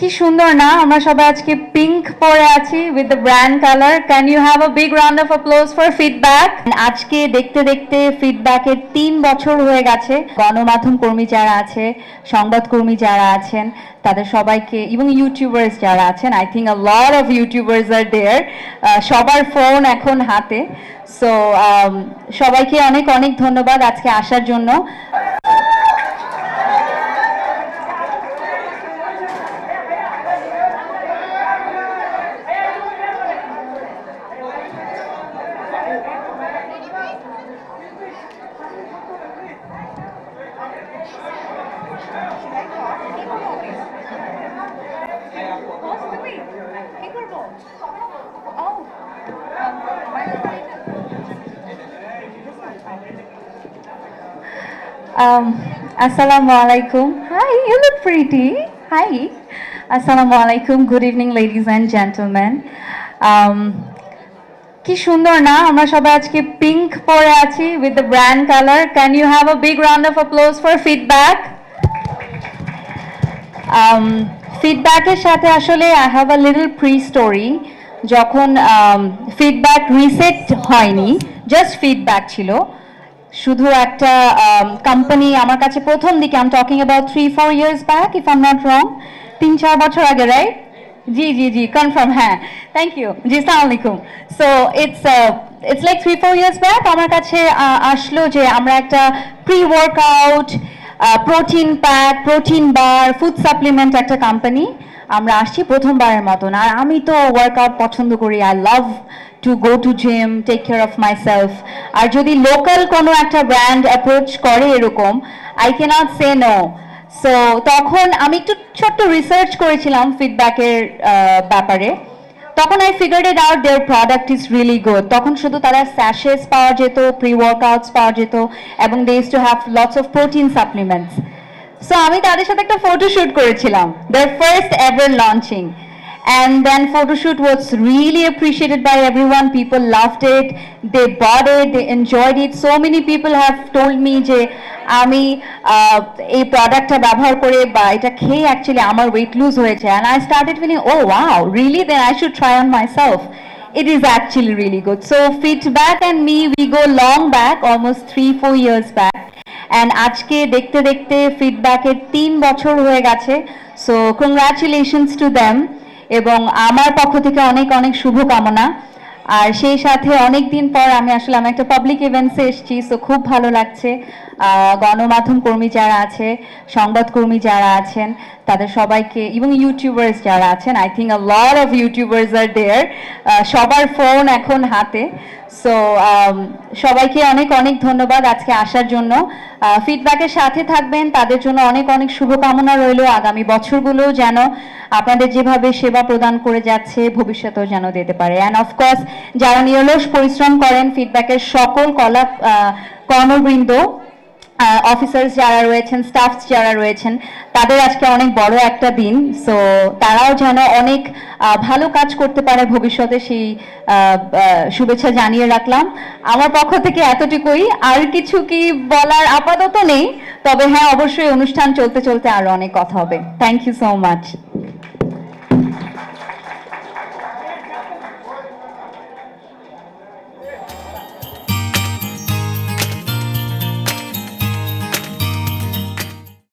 কি সুন্দর না আমরা সবাই আজকে পিঙ্ক পরে আছি with the brand colour. Can you have a big round of applause for feedback. আজকে দেখতে দেখতে ফিডব্যাকের 3 বছর হয়ে গেছে। গণমাধ্যম কর্মী যারা আছে, সংবাদকর্মী যারা আছেন, তাদের সবাইকে এবং ইউটিউবার্স যারা আছেন, I think a lot of YouTubers are there, সবার ফোন এখন হাতে। সো সবাইকে অনেক অনেক ধন্যবাদ আজকে আসার জন্য। Assalamu alaikum. Hi, you look pretty. Hi. Assalamu alaikum. Good evening, ladies and gentlemen. কি সুন্দর না আমরা সবাই আজকে পিঙ্ক পরে আছি with the brand colour. Can you have a big round of applause for feedback. ফিডব্যাকের সাথে আসলে I have a little pre story. যখন ফিডব্যাক রিসেট হয়নি, জাস্ট ফিডব্যাক ছিল, শুধু একটা কোম্পানি আমার কাছে প্রথম দিকে, I am talking about 3-4 years back, if I am not wrong, 3-4 বছর আগে, রাইট? জি জি জি, কনফার্ম, হ্যাঁ, থ্যাংক ইউ জি, আসসালামু আলাইকুম। So it's like 3-4 years back আমার কাছে আসলো যে আমরা একটা pre workout, protein pack, protein বার, ফুড সাপ্লিমেন্ট একটা কোম্পানি, আমরা আসছি প্রথমবারের মতন। আর আমি তো ওয়ার্কআউট পছন্দ করি, I love to go to gym, take care of my self. আর যদি লোকাল কোনো একটা ব্র্যান্ড অ্যাপ্রোচ করে এরকম, I can't say no. So তখন আমি একটু ছোট্ট রিসার্চ করেছিলাম ফিডব্যাকের ব্যাপারে। তখন I figured it out their product is really good. তখন শুধু তারা স্যাশেস পাওয়া যেত, প্রি ওয়ার্কআউটস পাওয়া যেত, এবং they use to have lots of protein supplements. So আমি তাদের সাথে একটা ফটোশুট করেছিলাম, their first ever launching, and then photoshoot was really appreciated by everyone. People loved it, they bought it, they enjoyed it. So many people have told me যে আমি এই প্রোডাক্টটা ব্যবহার করে বা এটা খেয়ে অ্যাকচুয়ালি আমার ওয়েট লুজ হয়েছে, and I started feeling, oh wow, really, then I should try on myself. It is actually really good. So feedback and me, we go long back, almost 3-4 years back, and আজকে দেখতে দেখতে ফিডব্যাকের 3 বছর হয়ে গেছে। So congratulations to them, এবং আমার পক্ষ থেকে অনেক অনেক শুভকামনা। আর সেই সাথে অনেক দিন পর আমি একটা পাবলিক ইভেন্টসে এসেছি, সো খুব ভালো লাগছে। গণমাধ্যম কর্মী যারা আছে, সংবাদকর্মী যারা আছেন, তাদের সবাইকে এবং ইউটিউবার্স যারা আছেন, I think a lot of YouTubers are there, সবার ফোন এখন হাতে। সো সবাইকে অনেক অনেক ধন্যবাদ আজকে আসার জন্য। ফিডব্যাকের সাথে থাকবেন, তাদের জন্য অনেক অনেক শুভকামনা রইল। আগামী বছরগুলো যেন আপনাদের যেভাবে সেবা প্রদান করে যাচ্ছে, ভবিষ্যতেও যেন দিতে পারে। অ্যান্ড অফকোর্স যারা নিরলস পরিশ্রম করেন, ফিডব্যাকের সকল কর্মবৃন্দ, অফিসার্স যারা রয়েছেন, স্টাফ যারা রয়েছেন, তাদের আজকে অনেক বড় একটা দিন। সো তারাও যেন অনেক ভালো কাজ করতে পারে ভবিষ্যতে, সেই শুভেচ্ছা জানিয়ে রাখলাম। আমার পক্ষ থেকে এতটুকুই, আর কিছু কি বলার আপাতত নেই, তবে হ্যাঁ, অবশ্যই অনুষ্ঠান চলতে চলতে আরো অনেক কথা হবে। Thank you so much.